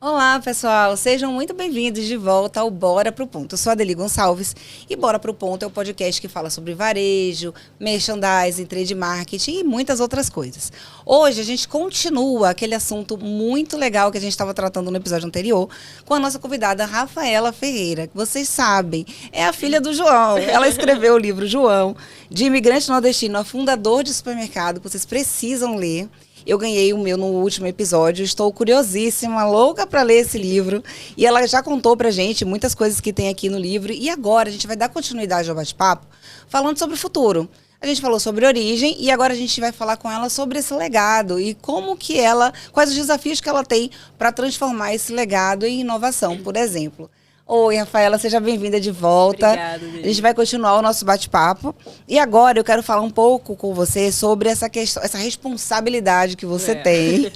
Olá, pessoal. Sejam muito bem-vindos de volta ao Bora Pro Ponto. Eu sou a Adeli Gonçalves e Bora Pro Ponto é o podcast que fala sobre varejo, merchandising, trade marketing e muitas outras coisas. Hoje a gente continua aquele assunto muito legal que a gente estava tratando no episódio anterior com a nossa convidada Rafaela Ferreira, que vocês sabem, é a filha do João. Ela escreveu o livro João, de imigrante nordestino a fundador de supermercado, que vocês precisam ler. Eu ganhei o meu no último episódio, estou curiosíssima, louca para ler esse livro. E ela já contou pra gente muitas coisas que tem aqui no livro. E agora a gente vai dar continuidade ao bate-papo falando sobre o futuro. A gente falou sobre origem e agora a gente vai falar com ela sobre esse legado e como que ela, quais os desafios que ela tem para transformar esse legado em inovação, por exemplo. Oi, Rafaela, seja bem-vinda de volta. Obrigada, Lili. A gente vai continuar o nosso bate-papo. E agora eu quero falar um pouco com você sobre essa questão, essa responsabilidade que você tem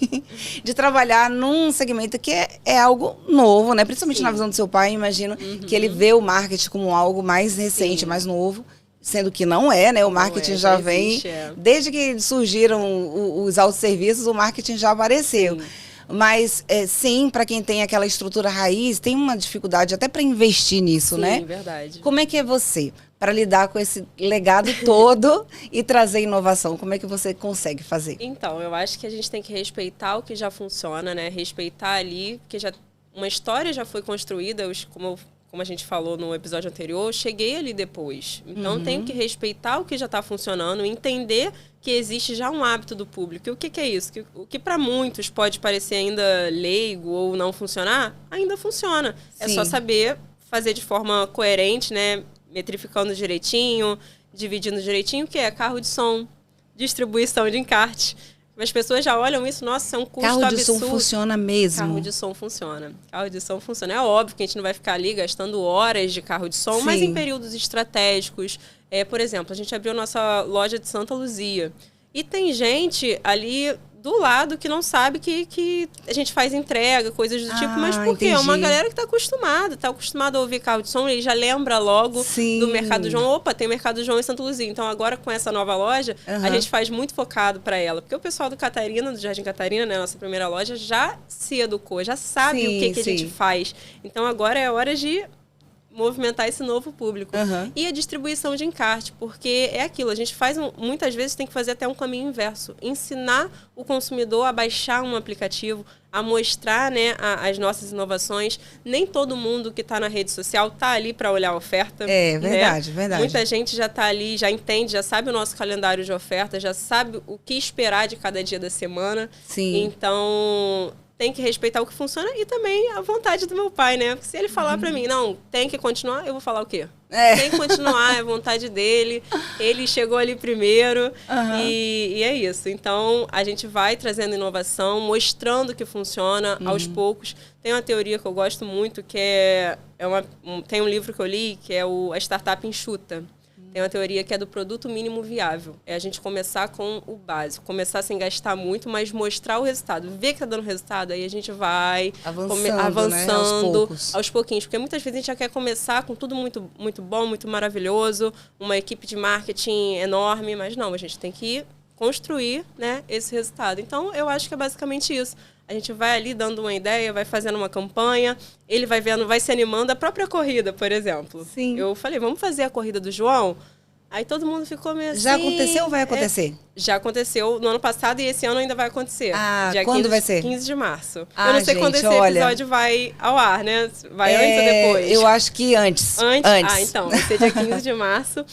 de trabalhar num segmento que é algo novo, né? Principalmente Sim. na visão do seu pai, imagino que ele vê o marketing como algo mais recente, Sim. mais novo. Sendo que não é, né? O marketing já vem... existe, Desde que surgiram os autosserviços, o marketing já apareceu. Sim. Mas, sim, para quem tem aquela estrutura raiz, tem uma dificuldade até para investir nisso, né? Sim, verdade. Como é que é você para lidar com esse legado todo e trazer inovação? Como é que você consegue fazer? Então, eu acho que a gente tem que respeitar o que já funciona, né? Respeitar ali, porque uma história já foi construída, como a gente falou no episódio anterior, eu cheguei ali depois. Então, tenho que respeitar o que já está funcionando, entender que existe já um hábito do público. E o que é isso? O que para muitos pode parecer ainda leigo ou não funcionar, ainda funciona. Sim. É só saber fazer de forma coerente, né? Metrificando direitinho, dividindo direitinho, que é carro de som, distribuição de encarte. As pessoas já olham isso, nossa, é um custo absurdo. Carro de som funciona mesmo? Carro de som funciona. Carro de som funciona. É óbvio que a gente não vai ficar ali gastando horas de carro de som, Sim. mas em períodos estratégicos. Por exemplo, a gente abriu nossa loja de Santa Luzia. E tem gente ali do lado que não sabe que a gente faz entrega, coisas do tipo. Mas por quê? É uma galera que está acostumada a ouvir carro de som, e já lembra logo do Mercado João. Opa, tem Mercado João em Santa Luzia. Então agora com essa nova loja, a gente faz muito focado para ela. Porque o pessoal do Catarina, do Jardim Catarina, né, nossa primeira loja, já se educou, já sabe o que a gente faz. Então agora é hora de movimentar esse novo público. E a distribuição de encarte, porque é aquilo, a gente faz, muitas vezes tem que fazer até um caminho inverso, ensinar o consumidor a baixar um aplicativo, a mostrar, né, as nossas inovações. Nem todo mundo que está na rede social está ali para olhar a oferta. É, verdade, né? verdade. Muita gente já está ali, já entende, já sabe o nosso calendário de oferta, já sabe o que esperar de cada dia da semana. Sim. Então, tem que respeitar o que funciona e também a vontade do meu pai, né? Porque se ele falar pra mim, não, tem que continuar, eu vou falar o quê? Tem que continuar, é a vontade dele. Ele chegou ali primeiro e é isso. Então, a gente vai trazendo inovação, mostrando que funciona aos poucos. Tem uma teoria que eu gosto muito, que tem um livro que eu li, que é a Startup Enxuta. Tem uma teoria que é do produto mínimo viável. É a gente começar com o básico. Começar sem gastar muito, mas mostrar o resultado. Ver que está dando resultado, aí a gente vai avançando, né? aos pouquinhos. Porque muitas vezes a gente já quer começar com tudo muito, muito bom, muito maravilhoso, uma equipe de marketing enorme, mas não, a gente tem que construir, né, esse resultado. Então, eu acho que é basicamente isso. A gente vai ali dando uma ideia, vai fazendo uma campanha, ele vai vendo, vai se animando. A própria corrida, por exemplo. Sim. Eu falei, vamos fazer a corrida do João? Aí todo mundo ficou meio assim... Já aconteceu ou vai acontecer? Já aconteceu no ano passado e esse ano ainda vai acontecer. Dia quando vai ser? 15 de março. Eu não sei quando esse olha, episódio vai ao ar, né? Vai antes ou depois? Eu acho que antes. Antes? Então, vai ser dia 15 de março.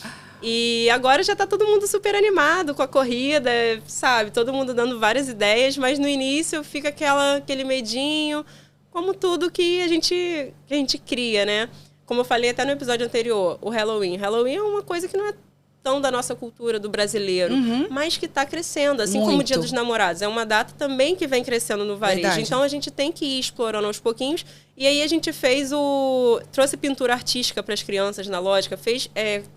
E agora já tá todo mundo super animado com a corrida, sabe? Todo mundo dando várias ideias, mas no início fica aquele medinho, como tudo que a gente cria, né? Como eu falei até no episódio anterior, o Halloween. Halloween é uma coisa que não é tão da nossa cultura, do brasileiro, mas que está crescendo, assim como o Dia dos Namorados. É uma data também que vem crescendo no varejo. Verdade. Então, a gente tem que ir explorando aos pouquinhos. E aí, a gente trouxe pintura artística para as crianças na loja, fez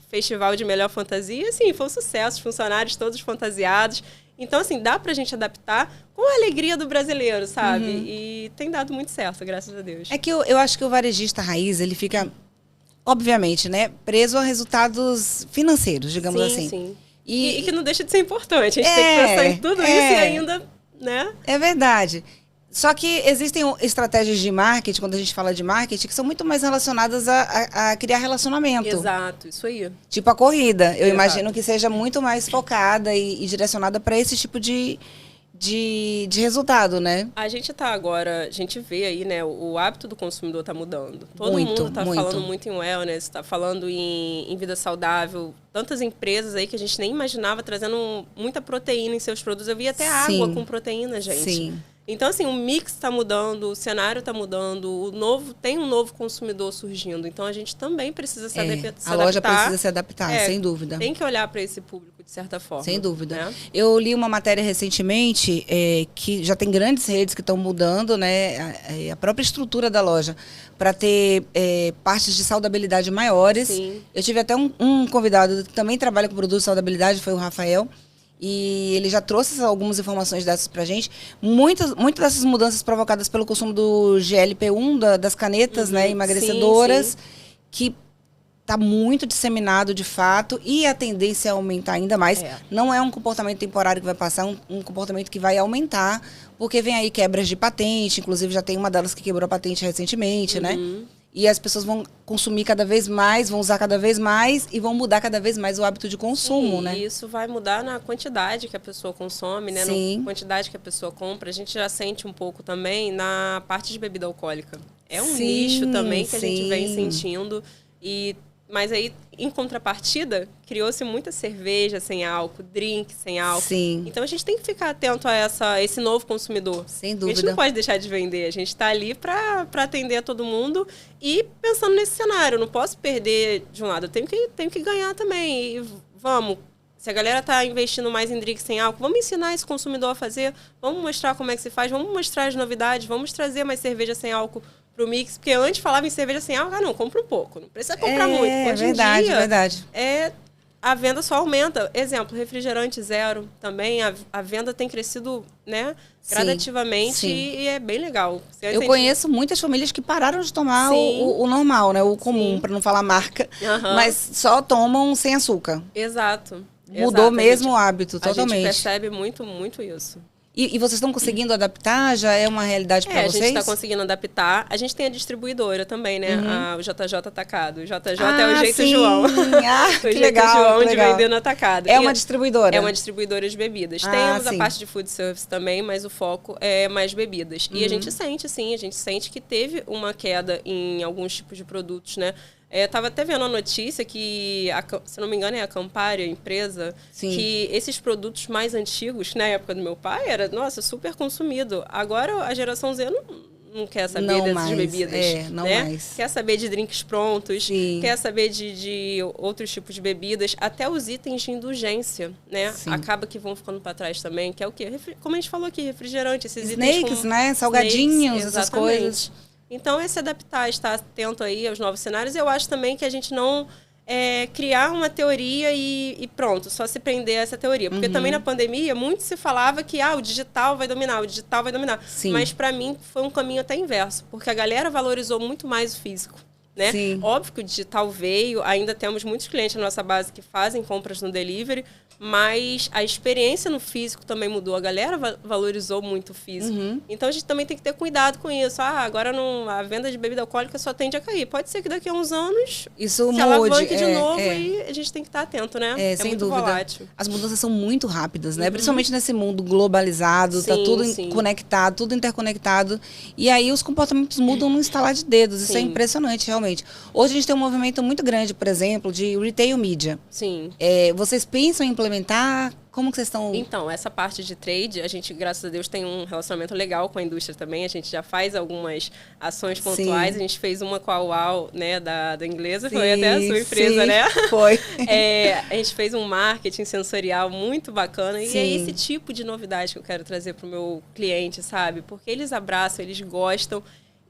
festival de melhor fantasia. Assim, foi um sucesso, os funcionários todos fantasiados. Então, assim, dá pra gente adaptar com a alegria do brasileiro, sabe? E tem dado muito certo, graças a Deus. É que eu acho que o varejista raiz, ele fica... Obviamente, né? Preso a resultados financeiros, digamos assim. Sim. E que não deixa de ser importante. A gente tem que pensar em tudo isso e ainda, né? É verdade. Só que existem estratégias de marketing, quando a gente fala de marketing, que são muito mais relacionadas a criar relacionamento. Exato, isso aí. Tipo a corrida. Eu Exato. imagino que seja muito mais focada e direcionada para esse tipo de resultado, né? A gente vê aí, né, o hábito do consumidor tá mudando. Todo Muito, mundo tá muito. falando muito em wellness, tá falando em vida saudável. Tantas empresas aí que a gente nem imaginava trazendo muita proteína em seus produtos. Eu vi até água com proteína, gente. Sim. Então, assim, o mix está mudando, o cenário está mudando, tem um novo consumidor surgindo. Então, a gente também precisa se adaptar. A loja precisa se adaptar, sem dúvida. Tem que olhar para esse público, de certa forma. Sem dúvida. Né? Eu li uma matéria recentemente que já tem grandes redes que estão mudando, né, a própria estrutura da loja para ter partes de saudabilidade maiores. Sim. Eu tive até um convidado que também trabalha com produtos de saudabilidade, foi o Rafael. E ele já trouxe algumas informações dessas pra gente. Muitas dessas mudanças provocadas pelo consumo do GLP-1, das canetas, né, emagrecedoras, sim. Que está muito disseminado de fato e a tendência é aumentar ainda mais. Não é um comportamento temporário que vai passar, um comportamento que vai aumentar, porque vem aí quebras de patente, inclusive já tem uma delas que quebrou a patente recentemente, né? E as pessoas vão consumir cada vez mais, vão usar cada vez mais e vão mudar cada vez mais o hábito de consumo, sim, né? E isso vai mudar na quantidade que a pessoa consome, né? Na quantidade que a pessoa compra. A gente já sente um pouco também na parte de bebida alcoólica. É um nicho também que a gente vem sentindo. Mas aí, em contrapartida, criou-se muita cerveja sem álcool, drink sem álcool. Sim. Então, a gente tem que ficar atento a esse novo consumidor. Sem dúvida. A gente não pode deixar de vender. A gente está ali para atender a todo mundo e pensando nesse cenário. Eu não posso perder de um lado. Eu tenho que ganhar também. E vamos. Se a galera está investindo mais em drink sem álcool, vamos ensinar esse consumidor a fazer. Vamos mostrar como é que se faz. Vamos mostrar as novidades. Vamos trazer mais cerveja sem álcool pro mix, porque antes falava em cerveja sem álcool, não, compra um pouco, não precisa comprar muito. Hoje em dia, verdade. A venda só aumenta. Exemplo, refrigerante zero também, a venda tem crescido, né, gradativamente e é bem legal. Eu conheço muitas famílias que pararam de tomar o normal, né, o comum, para não falar marca, mas só tomam sem açúcar. Exato. Mudou mesmo o hábito, totalmente. A gente percebe muito, muito isso. E vocês estão conseguindo adaptar? Já é uma realidade para vocês? A gente está conseguindo adaptar. A gente tem a distribuidora também, né? O JJ Atacado. O JJ é o jeito João. Que legal, João de vender no atacado. É uma distribuidora? É uma distribuidora de bebidas. Temos a parte de food service também, mas o foco é mais bebidas. E a gente sente que teve uma queda em alguns tipos de produtos, né? Estava até vendo a notícia que, se não me engano, é a Campari, a empresa, que esses produtos mais antigos, na época do meu pai, era, nossa, super consumido. Agora a geração Z não quer saber dessas bebidas. Não né? mais. Quer saber de drinks prontos, quer saber de outros tipos de bebidas, até os itens de indulgência, né? Acaba que vão ficando para trás também, que é o quê? Como a gente falou aqui, refrigerante, esses itens com, né? Salgadinhos, essas coisas. Então, é se adaptar, estar atento aí aos novos cenários. Eu acho também que a gente não criar uma teoria e pronto, só se prender a essa teoria. Porque também na pandemia, muito se falava que o digital vai dominar, o digital vai dominar. Mas, para mim, foi um caminho até inverso. Porque a galera valorizou muito mais o físico. Né? Óbvio que o digital veio, ainda temos muitos clientes na nossa base que fazem compras no delivery, mas a experiência no físico também mudou. A galera valorizou muito o físico. Então, a gente também tem que ter cuidado com isso. Agora a venda de bebida alcoólica só tende a cair. Pode ser que daqui a uns anos isso se alavanque de novo e a gente tem que estar atento, né? Sem muito dúvida. volátil. As mudanças são muito rápidas, né? Principalmente nesse mundo globalizado, tá tudo conectado, tudo interconectado. E aí os comportamentos mudam no instalar de dedos. Isso é impressionante, realmente. Hoje a gente tem um movimento muito grande, por exemplo, de retail media. Vocês pensam em implementar? Como que vocês estão... Então, essa parte de trade, a gente, graças a Deus, tem um relacionamento legal com a indústria também. A gente já faz algumas ações pontuais. A gente fez uma com a UAU, né, da inglesa. Foi até a sua empresa, né? Foi. A gente fez um marketing sensorial muito bacana. E é esse tipo de novidade que eu quero trazer para o meu cliente, sabe? Porque eles abraçam, eles gostam.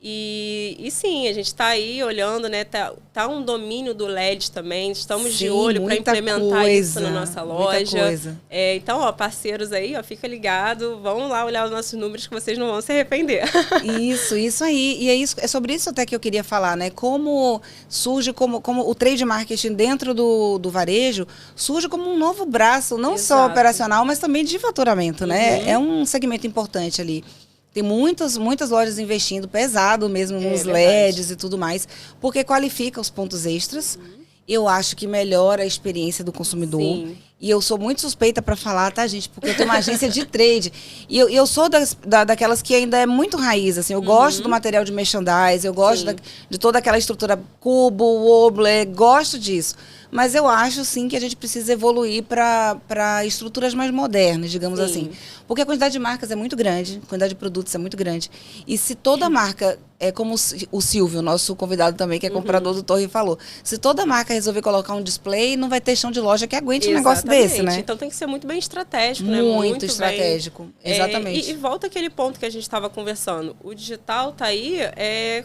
E sim, a gente está aí olhando, né? Tá um domínio do LED também. Estamos de olho para implementar isso na nossa loja. Então, parceiros aí, fica ligado. Vão lá olhar os nossos números que vocês não vão se arrepender. Isso aí. E é sobre isso até que eu queria falar, né? Como surge, como o trade marketing dentro do varejo surge como um novo braço, não só operacional, mas também de faturamento, né? É um segmento importante ali. Tem muitas lojas investindo pesado mesmo nos LEDs e tudo mais, porque qualifica os pontos extras. Eu acho que melhora a experiência do consumidor. Sim. E eu sou muito suspeita para falar, tá, gente? Porque eu tenho uma agência de trade. E eu sou daquelas que ainda é muito raiz, assim. Eu gosto do material de merchandise, eu gosto de toda aquela estrutura cubo, wobbler, gosto disso. Mas eu acho, sim, que a gente precisa evoluir para estruturas mais modernas, digamos assim. Porque a quantidade de marcas é muito grande, a quantidade de produtos é muito grande. E se toda marca, é como o Silvio, nosso convidado também, que é comprador do Torre, falou, se toda marca resolver colocar um display, não vai ter chão de loja que aguente um negócio desse, né? Então tem que ser muito bem estratégico, né? Muito estratégico, exatamente. E volta aquele ponto que a gente estava conversando. O digital tá aí, é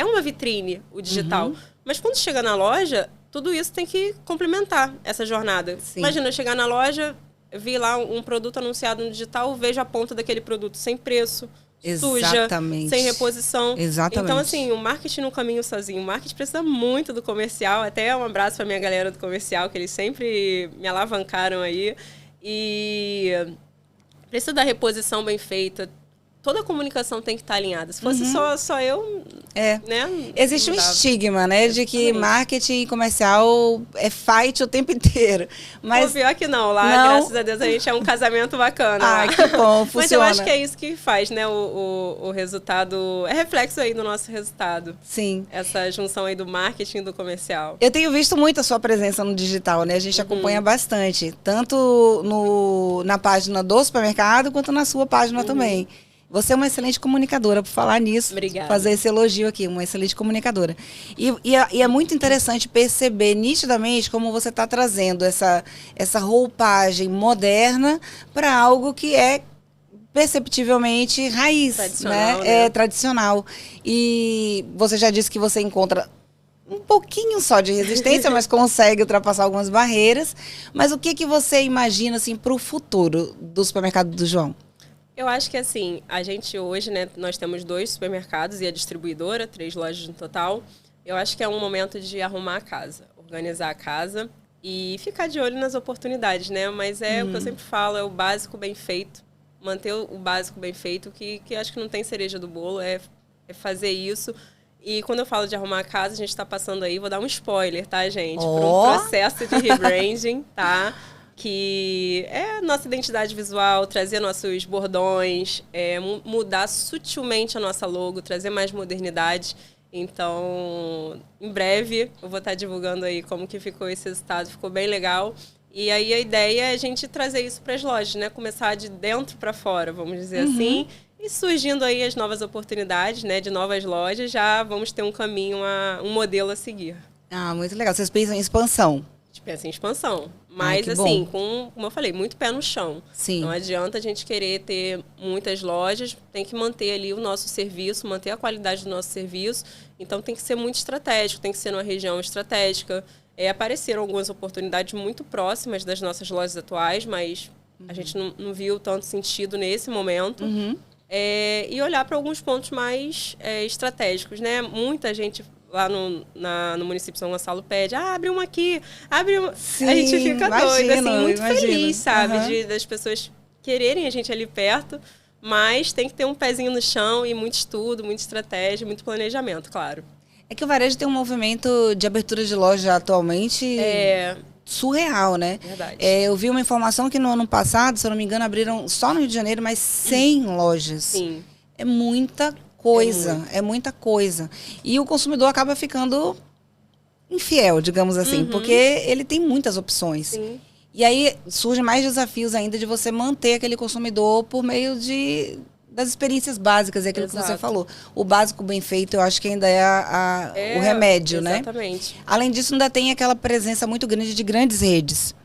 uma vitrine, o digital. Mas quando chega na loja, tudo isso tem que complementar essa jornada. Sim. Imagina, eu chegar na loja, vi lá um produto anunciado no digital, vejo a ponta daquele produto sem preço, suja, sem reposição. Exatamente. Então, assim, o marketing não caminha sozinho. O marketing precisa muito do comercial. Até um abraço para minha galera do comercial, que eles sempre me alavancaram aí. E precisa da reposição bem feita. Toda a comunicação tem que estar alinhada. Se fosse só eu, né? Existe um estigma, né? De que marketing comercial é fight o tempo inteiro. Mas pior que não. Lá, graças a Deus, a gente é um casamento bacana. Ah, que bom, funciona. Mas eu acho que é isso que faz, né? O resultado... É reflexo aí do nosso resultado. Sim. Essa junção aí do marketing e do comercial. Eu tenho visto muito a sua presença no digital, né? A gente acompanha bastante. Tanto na página do supermercado, quanto na sua página também. Você é uma excelente comunicadora, por falar nisso. Obrigada. Fazer esse elogio aqui, uma excelente comunicadora. E é muito interessante perceber nitidamente como você está trazendo essa roupagem moderna para algo que é perceptivelmente raiz, tradicional, né? É tradicional. E você já disse que você encontra um pouquinho só de resistência, mas consegue ultrapassar algumas barreiras. Mas o que você imagina assim, para o futuro do supermercado do João? Eu acho que assim, a gente hoje, né, nós temos 2 supermercados e a distribuidora, 3 lojas no total. Eu acho que é um momento de arrumar a casa, organizar a casa e ficar de olho nas oportunidades, né? Mas é o que eu sempre falo, é o básico bem feito, manter o básico bem feito, que acho que não tem cereja do bolo, é fazer isso. E quando eu falo de arrumar a casa, a gente está passando aí, vou dar um spoiler, tá, gente? Por um processo de rebranding, tá? Que é nossa identidade visual, trazer nossos bordões, mudar sutilmente a nossa logo, trazer mais modernidade. Então, em breve, eu vou estar divulgando aí como que ficou esse resultado, ficou bem legal. E aí a ideia é a gente trazer isso para as lojas, né? Começar de dentro para fora, vamos dizer assim. E surgindo aí as novas oportunidades, né? De novas lojas, já vamos ter um caminho, um modelo a seguir. Ah, muito legal. Vocês pensam em expansão? A gente pensa em expansão. Mas, assim, como eu falei, muito pé no chão. Sim. Não adianta a gente querer ter muitas lojas, tem que manter ali o nosso serviço, manter a qualidade do nosso serviço. Então, tem que ser muito estratégico, tem que ser numa região estratégica. Apareceram algumas oportunidades muito próximas das nossas lojas atuais, mas a gente não viu tanto sentido nesse momento. E olhar para alguns pontos mais estratégicos, né? Muita gente lá no município de São Gonçalo pede, abre uma aqui, abre uma... Sim, a gente fica doido, assim, muito feliz, sabe? Uhum. Das pessoas quererem a gente ali perto, mas tem que ter um pezinho no chão e muito estudo, muita estratégia, muito planejamento, claro. É que o varejo tem um movimento de abertura de loja atualmente surreal, né? Verdade. Eu vi uma informação que no ano passado, se eu não me engano, abriram só no Rio de Janeiro, mas 100 lojas. Sim. É muita coisa, é muita coisa. E o consumidor acaba ficando infiel, digamos assim, porque ele tem muitas opções. Sim. E aí surgem mais desafios ainda de você manter aquele consumidor por meio das experiências básicas, é aquilo que você falou. O básico bem feito, eu acho que ainda é o remédio, né? Exatamente. Além disso, ainda tem aquela presença muito grande de grandes redes.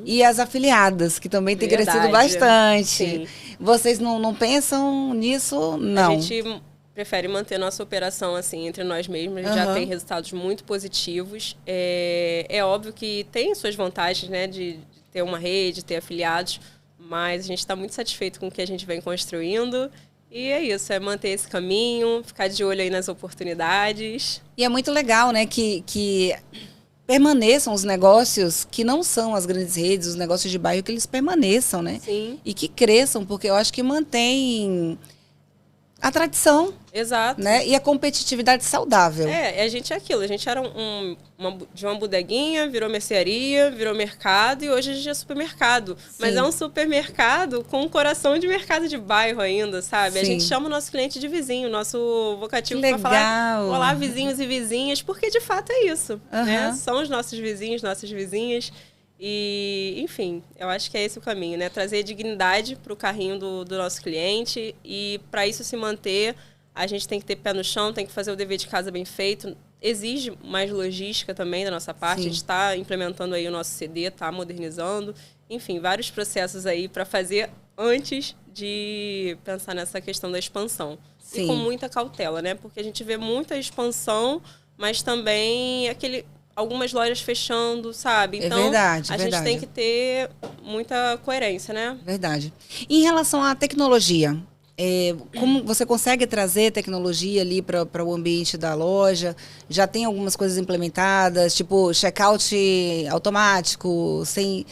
E as afiliadas, que também têm crescido bastante. Sim. Vocês não pensam nisso? Não. A gente prefere manter nossa operação assim entre nós mesmos. A gente já tem resultados muito positivos. É óbvio que tem suas vantagens, né, de ter uma rede, ter afiliados, mas a gente está muito satisfeito com o que a gente vem construindo. E é isso, é manter esse caminho, ficar de olho aí nas oportunidades. E é muito legal, né, que permaneçam os negócios que não são as grandes redes, os negócios de bairro, que eles permaneçam, né? Sim. E que cresçam, porque eu acho que mantém A tradição, Exato. né? E a competitividade saudável. A gente é aquilo. A gente era de uma bodeguinha, virou mercearia, virou mercado e hoje a gente é supermercado. Sim. Mas é um supermercado com um coração de mercado de bairro ainda, sabe? Sim. A gente chama o nosso cliente de vizinho, nosso vocativo para falar olá, vizinhos e vizinhas, porque de fato é isso, né? São os nossos vizinhos, nossas vizinhas. E, enfim, eu acho que é esse o caminho, né? Trazer dignidade para o carrinho do nosso cliente e para isso se manter, a gente tem que ter pé no chão, tem que fazer o dever de casa bem feito. Exige mais logística também da nossa parte. Sim. A gente está implementando aí o nosso CD, está modernizando. Enfim, vários processos aí para fazer antes de pensar nessa questão da expansão. Sim. E com muita cautela, né? Porque a gente vê muita expansão, mas também algumas lojas fechando, sabe? Então, verdade, a gente tem que ter muita coerência, né? Verdade. E em relação à tecnologia, como você consegue trazer tecnologia ali para o ambiente da loja? Já tem algumas coisas implementadas, tipo checkout automático, sem...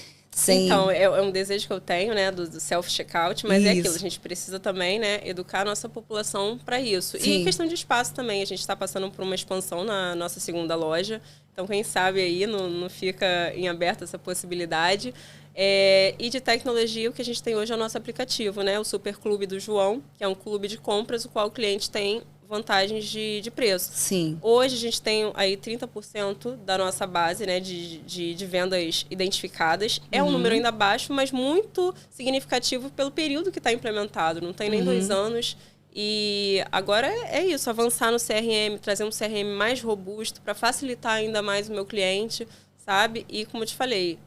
Então, é um desejo que eu tenho, né, do self-checkout, mas é aquilo, a gente precisa também, né, educar a nossa população para isso. Sim. E questão de espaço também, a gente está passando por uma expansão na nossa segunda loja, então quem sabe aí não fica em aberto essa possibilidade. E de tecnologia, o que a gente tem hoje é o nosso aplicativo, né, o Super Clube do João, que é um clube de compras, o qual o cliente tem vantagens de preço. Sim. Hoje a gente tem aí 30% da nossa base, né, de vendas identificadas. É um número ainda baixo, mas muito significativo pelo período que está implementado. Não tem nem 2 anos. E agora é isso, avançar no CRM, trazer um CRM mais robusto para facilitar ainda mais o meu cliente, sabe? E como eu te falei,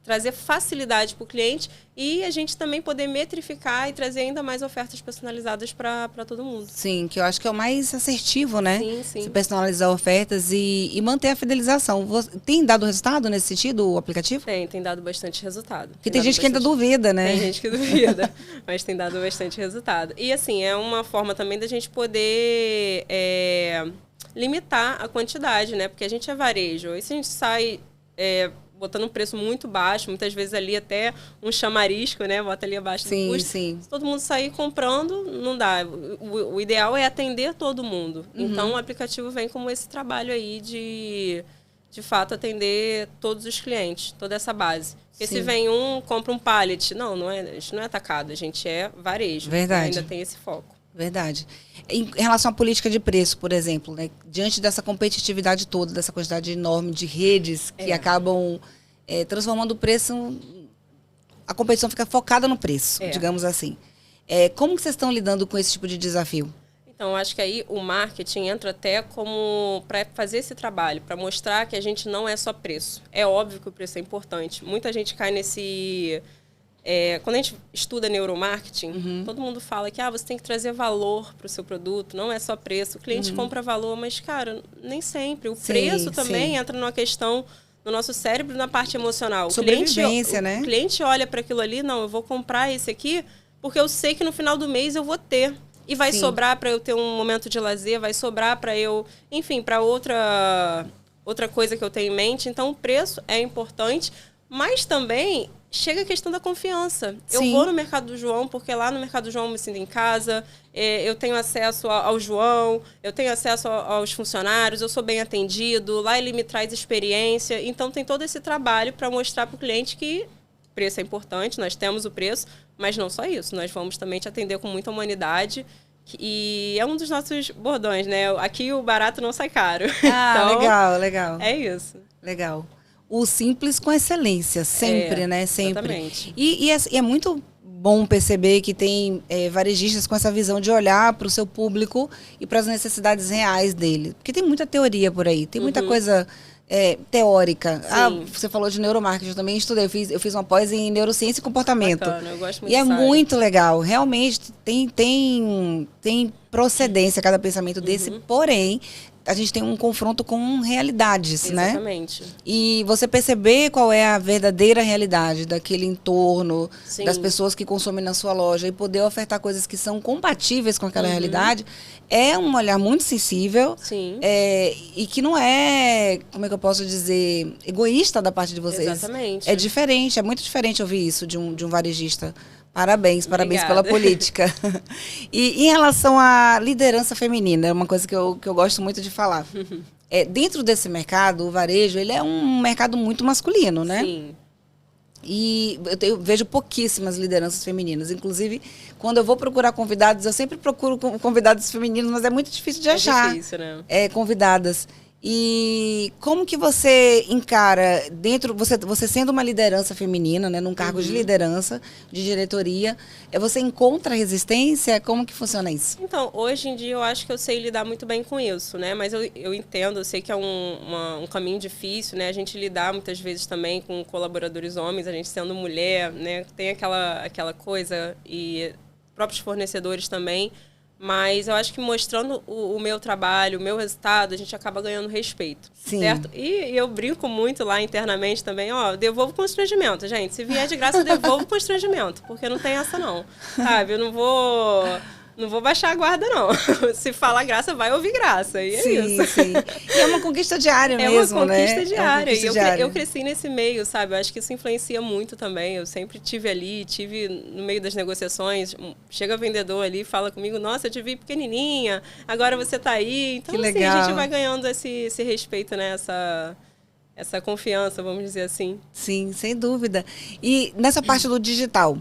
trazer facilidade para o cliente e a gente também poder metrificar e trazer ainda mais ofertas personalizadas para todo mundo. Sim, que eu acho que é o mais assertivo, né? Sim, sim. Se personalizar ofertas e manter a fidelização. Tem dado resultado nesse sentido, o aplicativo? Tem dado bastante resultado. Porque tem gente que ainda duvida, né? Tem gente que duvida, mas tem dado bastante resultado. E assim, é uma forma também da gente poder limitar a quantidade, né? Porque a gente é varejo. E se a gente sai... botando um preço muito baixo, muitas vezes ali até um chamarisco, né? Bota ali abaixo do custo. Sim. Se todo mundo sair comprando, não dá. O ideal é atender todo mundo. Então, o aplicativo vem como esse trabalho aí de fato, atender todos os clientes, toda essa base. Porque se vem compra um pallet, a gente não é atacado, a gente é varejo. Verdade. Ainda tem esse foco. Verdade. Em relação à política de preço, por exemplo, né? Diante dessa competitividade toda, dessa quantidade enorme de redes que acabam transformando o preço, a competição fica focada no preço, digamos assim. Como que vocês estão lidando com esse tipo de desafio? Então, acho que aí o marketing entra até como para fazer esse trabalho, para mostrar que a gente não é só preço. É óbvio que o preço é importante. Muita gente cai nesse... quando a gente estuda neuromarketing, todo mundo fala que você tem que trazer valor para o seu produto, não é só preço. O cliente compra valor, mas, cara, nem sempre. O preço também entra numa questão no nosso cérebro, na parte emocional. Sobrevivência, né? O cliente olha para aquilo ali, eu vou comprar esse aqui porque eu sei que no final do mês eu vou ter. E vai sobrar para eu ter um momento de lazer, vai sobrar para eu, enfim, para outra coisa que eu tenho em mente. Então, o preço é importante, mas também... chega a questão da confiança. Sim. Eu vou no Mercado do João, porque lá no Mercado do João eu me sinto em casa, eu tenho acesso ao João, eu tenho acesso aos funcionários, eu sou bem atendido, lá ele me traz experiência. Então, tem todo esse trabalho para mostrar para o cliente que preço é importante, nós temos o preço, mas não só isso, nós vamos também te atender com muita humanidade. E é um dos nossos bordões, né? Aqui o barato não sai caro. Então, legal. É isso. Legal. O simples com excelência, sempre, né? Sempre. Exatamente. E é muito bom perceber que tem varejistas com essa visão de olhar para o seu público e para as necessidades reais dele. Porque tem muita teoria por aí, tem muita coisa teórica. Você falou de neuromarketing, eu também estudei, eu fiz uma pós em neurociência e comportamento. Bacana, eu gosto muito e é muito legal. Realmente tem procedência cada pensamento desse, porém... a gente tem um confronto com realidades, né? Exatamente. E você perceber qual é a verdadeira realidade daquele entorno, das pessoas que consomem na sua loja e poder ofertar coisas que são compatíveis com aquela realidade, é um olhar muito sensível. Sim. E que não é, como é que eu posso dizer, egoísta da parte de vocês. Exatamente. É diferente, é muito diferente ouvir isso de um varejista. Parabéns Obrigada. pela política. E em relação à liderança feminina, é uma coisa que eu gosto muito de falar. Dentro desse mercado, o varejo, ele é um mercado muito masculino, né? Sim. E eu vejo pouquíssimas lideranças femininas. Inclusive, quando eu vou procurar convidados, eu sempre procuro convidados femininos, mas é muito difícil de achar. É difícil, né? Convidadas. E como que você encara, você sendo uma liderança feminina, né, num cargo de liderança, de diretoria, você encontra resistência? Como que funciona isso? Então, hoje em dia eu acho que eu sei lidar muito bem com isso, né? Mas eu entendo, eu sei que é um caminho difícil, né? A gente lidar muitas vezes também com colaboradores homens, a gente sendo mulher, né? Tem aquela coisa, e próprios fornecedores também. Mas eu acho que mostrando o meu trabalho, o meu resultado, a gente acaba ganhando respeito. Sim. Certo? E eu brinco muito lá internamente também, devolvo constrangimento, gente. Se vier de graça, eu devolvo constrangimento, porque não tem essa não. Sabe? Eu não vou baixar a guarda, não. Se falar graça, vai ouvir graça. E é isso. Sim. E é uma conquista diária mesmo, né? É uma conquista diária. É uma conquista diária. Eu cresci nesse meio, sabe? Eu acho que isso influencia muito também. Eu sempre tive ali, no meio das negociações. Chega vendedor ali, fala comigo, nossa, eu te vi pequenininha, agora você tá aí. Então, que assim, legal. a gente vai ganhando esse respeito, né? Essa confiança, vamos dizer assim. Sim, sem dúvida. E nessa parte do digital,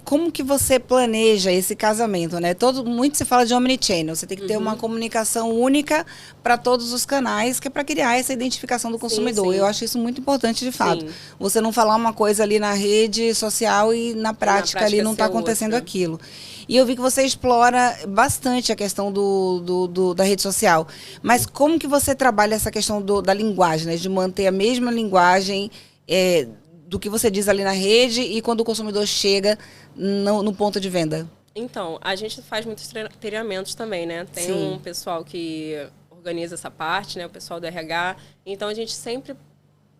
como que você planeja esse casamento, né? Muito se fala de omnichannel, você tem que ter uma comunicação única para todos os canais, que é para criar essa identificação do consumidor. Sim. Eu acho isso muito importante, de fato. Sim. Você não falar uma coisa ali na rede social e na prática ali não está acontecendo aquilo. E eu vi que você explora bastante a questão da rede social. Mas como que você trabalha essa questão da linguagem, né? De manter a mesma linguagem do que você diz ali na rede e quando o consumidor chega no ponto de venda? Então, a gente faz muitos treinamentos também, né? Tem um pessoal que organiza essa parte, né? O pessoal do RH. Então, a gente sempre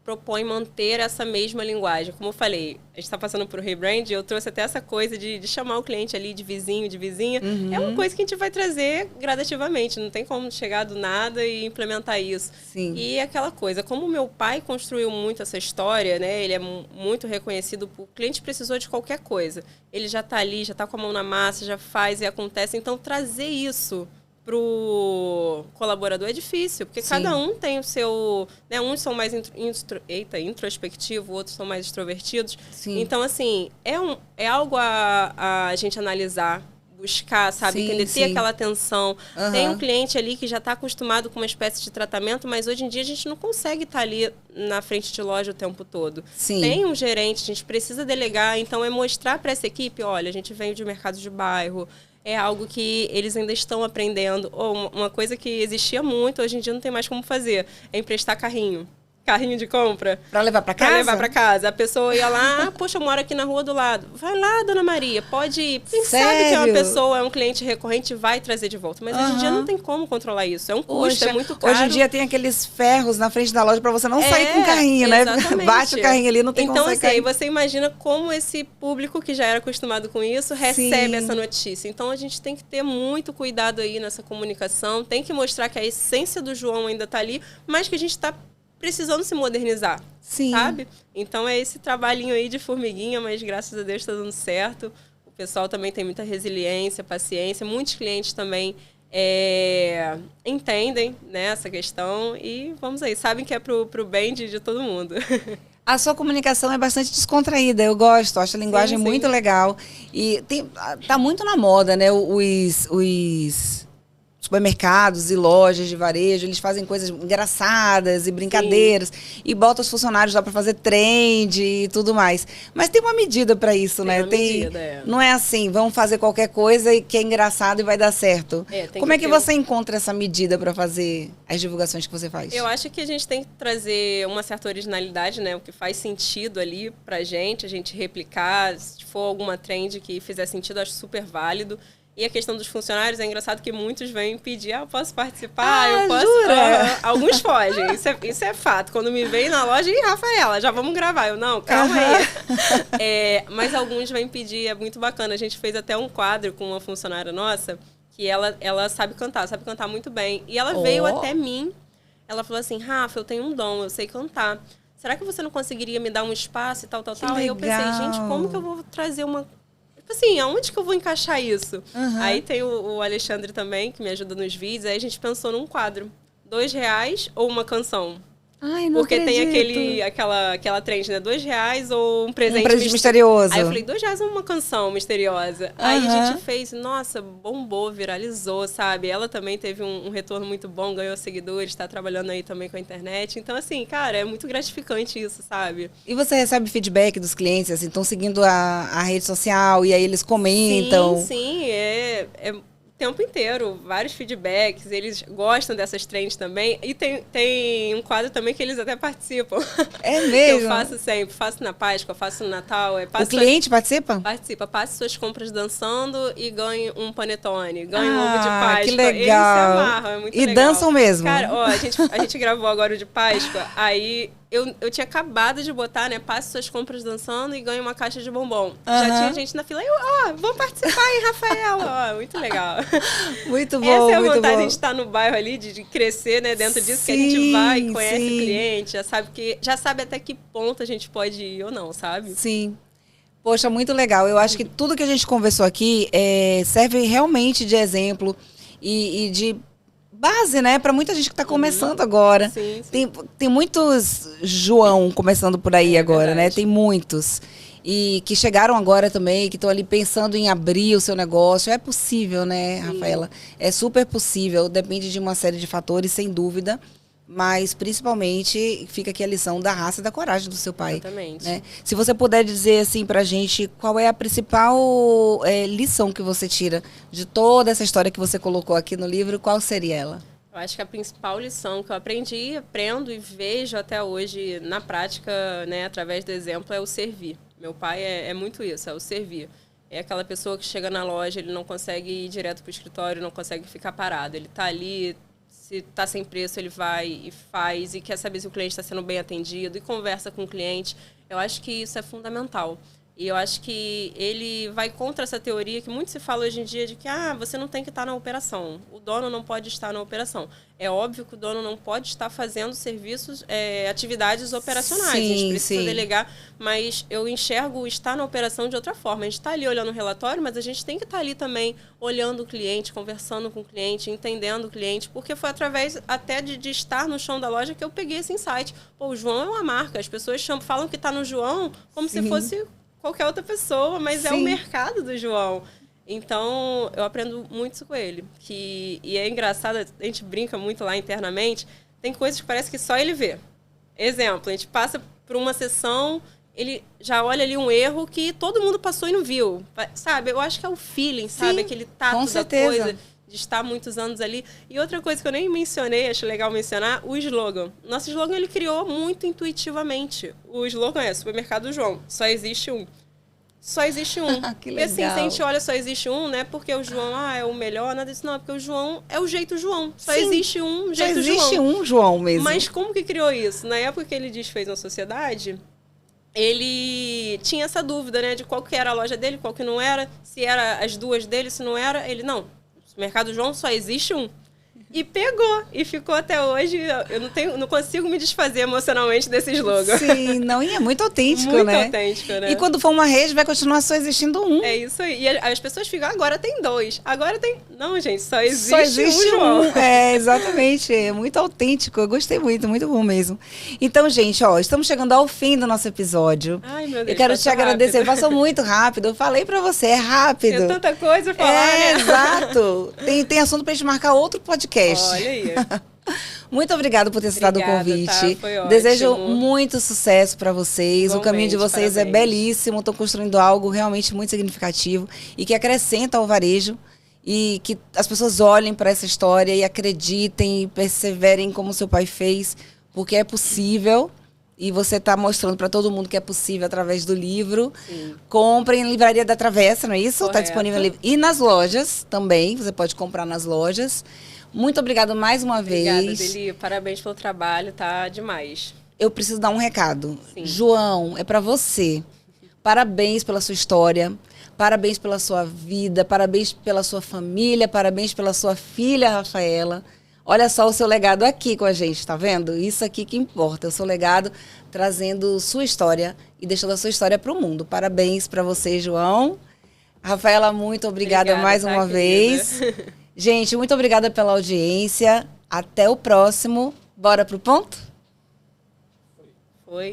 propõe manter essa mesma linguagem. Como eu falei, a gente está passando por um rebrand, eu trouxe até essa coisa de chamar o cliente ali de vizinho, de vizinha. É uma coisa que a gente vai trazer gradativamente, não tem como chegar do nada e implementar isso. Sim. E aquela coisa, como meu pai construiu muito essa história, né? Ele é muito reconhecido, o cliente precisou de qualquer coisa. Ele já está ali, já está com a mão na massa, já faz e acontece. Então, trazer isso pro colaborador é difícil, porque cada um tem o seu, né, uns são mais introspectivos, outros são mais extrovertidos. Sim. Então, assim, é algo a gente analisar, buscar, sabe, entender, ter aquela atenção. Tem um cliente ali que já está acostumado com uma espécie de tratamento, mas hoje em dia a gente não consegue estar ali na frente de loja o tempo todo. Sim. Tem um gerente, a gente precisa delegar, então é mostrar para essa equipe, olha, a gente veio de mercado de bairro, é algo que eles ainda estão aprendendo. Ou uma coisa que existia muito, hoje em dia não tem mais como fazer, é emprestar carrinho. Carrinho de compra. Para levar para casa? Para levar para casa. A pessoa ia lá, poxa, eu moro aqui na rua do lado. Vai lá, dona Maria, pode ir. Quem sabe que é uma pessoa, é um cliente recorrente, vai trazer de volta. Mas hoje em dia não tem como controlar isso. É um custo, é muito caro. Hoje em dia tem aqueles ferros na frente da loja para você não sair com o carrinho, né? Bate o carrinho ali, não tem como sair. Então, assim, você imagina como esse público que já era acostumado com isso recebe essa notícia. Então, a gente tem que ter muito cuidado aí nessa comunicação. Tem que mostrar que a essência do João ainda está ali, mas que a gente está precisando se modernizar, sabe? Então é esse trabalhinho aí de formiguinha, mas graças a Deus está dando certo. O pessoal também tem muita resiliência, paciência. Muitos clientes também entendem, né, essa questão e vamos aí, sabem que é pro bem de todo mundo. A sua comunicação é bastante descontraída, eu gosto, acho a linguagem muito legal. E tá muito na moda, né, os supermercados e lojas de varejo, eles fazem coisas engraçadas e brincadeiras e botam os funcionários lá para fazer trend e tudo mais. Mas tem uma medida para isso, né? Não é assim, vamos fazer qualquer coisa que é engraçado e vai dar certo. Como é que você encontra essa medida para fazer as divulgações que você faz? Eu acho que a gente tem que trazer uma certa originalidade, né? O que faz sentido ali pra gente, a gente replicar. Se for alguma trend que fizer sentido, acho super válido. E a questão dos funcionários, é engraçado que muitos vêm pedir, eu posso participar, eu posso... Jura? Alguns fogem, isso é fato. Quando me vem na loja, Rafaela, já vamos gravar. Eu, não, calma aí. Mas alguns vêm pedir, é muito bacana. A gente fez até um quadro com uma funcionária nossa, que ela sabe cantar muito bem. E ela veio até mim, ela falou assim, Rafa, eu tenho um dom, eu sei cantar. Será que você não conseguiria me dar um espaço e tal? Aí eu pensei, gente, como que eu vou trazer uma Tipo assim, aonde que eu vou encaixar isso? Aí tem o Alexandre também, que me ajuda nos vídeos. Aí a gente pensou num quadro. R$2 ou uma canção? Ai, não Porque acredito. Uhum. tem aquela trend, né? R$2 ou um presente, Um presente misterioso. Aí eu falei, R$2 ou uma canção misteriosa? Aí a gente fez, nossa, bombou, viralizou, sabe? Ela também teve um retorno muito bom, ganhou seguidores, tá trabalhando aí também com a internet. Então, assim, cara, é muito gratificante isso, sabe? E você recebe feedback dos clientes, assim, estão seguindo a rede social e aí eles comentam? Sim, é o tempo inteiro, vários feedbacks, eles gostam dessas trends também. E tem um quadro também que eles até participam. É Que mesmo? eu faço sempre, faço na Páscoa, faço no Natal. O cliente participa? Participa, passe suas compras dançando e ganhe um panetone, ganhe um ovo de Páscoa. Que legal. Eles se amarram, é muito e legal. dançam mesmo? Cara, ó, a gente gravou agora o de Páscoa, aí eu tinha acabado de botar, né, passe suas compras dançando e ganhe uma caixa de bombom. Já tinha gente na fila, vou participar, hein, Rafaela? Ó, muito legal. Muito bom, Essa é a muito vontade bom. de estar no bairro ali, de crescer, né, dentro disso, que a Sim, gente vai, conhece sim. o cliente, já sabe até que ponto a gente pode ir ou não, sabe? Sim. Poxa, muito legal. Eu acho que tudo que a gente conversou aqui serve realmente de exemplo e de base, né, para muita gente que está começando agora. Sim, sim. Tem muitos João começando por aí agora, né? verdade. Tem muitos. E que chegaram agora também, que estão ali pensando em abrir o seu negócio. É possível, né, Rafaela? É super possível. Depende de uma série de fatores, sem dúvida. Mas, principalmente, fica aqui a lição da raça e da coragem do seu pai. Exatamente. Né? Se você puder dizer, assim, pra gente, qual é a principal lição que você tira de toda essa história que você colocou aqui no livro, qual seria ela? Eu acho que a principal lição que eu aprendi, aprendo e vejo até hoje na prática, né, através do exemplo, é o servir. Meu pai é muito isso, é o servir. É aquela pessoa que chega na loja, ele não consegue ir direto para o escritório, não consegue ficar parado. Ele está ali, se está sem preço, ele vai e faz, e quer saber se o cliente está sendo bem atendido, e conversa com o cliente. Eu acho que isso é fundamental. E eu acho que ele vai contra essa teoria que muito se fala hoje em dia de que você não tem que estar na operação, o dono não pode estar na operação. É óbvio que o dono não pode estar fazendo serviços, atividades operacionais. Sim, a gente precisa sim. delegar, mas eu enxergo o estar na operação de outra forma. A gente está ali olhando o relatório, mas a gente tem que estar ali também olhando o cliente, conversando com o cliente, entendendo o cliente, porque foi através até de estar no chão da loja que eu peguei esse insight. Pô, o João é uma marca, as pessoas falam que está no João como se fosse qualquer outra pessoa, mas é o mercado do João. Então, eu aprendo muito isso com ele. E é engraçado, a gente brinca muito lá internamente, tem coisas que parece que só ele vê. Exemplo, a gente passa por uma sessão, ele já olha ali um erro que todo mundo passou e não viu. Sabe? Eu acho que é o feeling, sabe? Aquele tato da coisa, de estar muitos anos ali. E outra coisa que eu nem mencionei, acho legal mencionar, o slogan. Nosso slogan ele criou muito intuitivamente. O slogan é Supermercado João, só existe um. Só existe um. Que E legal. assim, se a gente olha só existe um, não é porque o João é o melhor, nada disso, não. É porque o João é o jeito João. Só existe um jeito João. Só existe um João mesmo. Mas como que criou isso? Na época que ele desfez uma sociedade, ele tinha essa dúvida, né? De qual que era a loja dele, qual que não era. Se era as duas dele, se não era. Ele, não. No Mercado João só existe um. E pegou. E ficou até hoje. Eu não consigo me desfazer emocionalmente desse slogan. Sim, não, e é muito autêntico, Muito né? autêntico, né? E quando for uma rede, vai continuar só existindo um. É isso aí. E as pessoas ficam, agora tem dois. Agora tem... Não, gente, só existe, Só existe um João. Exatamente. É muito autêntico. Eu gostei muito bom mesmo. Então, gente, estamos chegando ao fim do nosso episódio. Ai, meu Deus, eu quero te agradecer. rápido. Passou muito rápido. Eu falei pra você, é rápido. Tem tanta coisa pra falar, né? Exato. Tem assunto pra gente marcar outro podcast. Olha aí. Muito obrigada por ter aceitado o convite. Tá? Foi ótimo. Desejo muito sucesso para vocês. Igualmente, o caminho de vocês parabéns. é belíssimo. Estão construindo algo realmente muito significativo e que acrescenta ao varejo e que as pessoas olhem para essa história e acreditem e perseverem como seu pai fez, porque é possível. E você está mostrando para todo mundo que é possível através do livro. Sim. Comprem em Livraria da Travessa, não é isso? Está Correto. disponível ali. E nas lojas também. Você pode comprar nas lojas. Muito obrigada mais uma vez. Obrigada, Deli. Parabéns pelo trabalho, tá demais. Eu preciso dar um recado. Sim. João, é para você. Parabéns pela sua história. Parabéns pela sua vida. Parabéns pela sua família. Parabéns pela sua filha, Rafaela. Olha só o seu legado aqui com a gente, tá vendo? Isso aqui que importa. O seu legado trazendo sua história e deixando a sua história para o mundo. Parabéns para você, João. Rafaela, muito obrigada mais uma vez. Gente, muito obrigada pela audiência. Até o próximo. Bora pro ponto? Foi.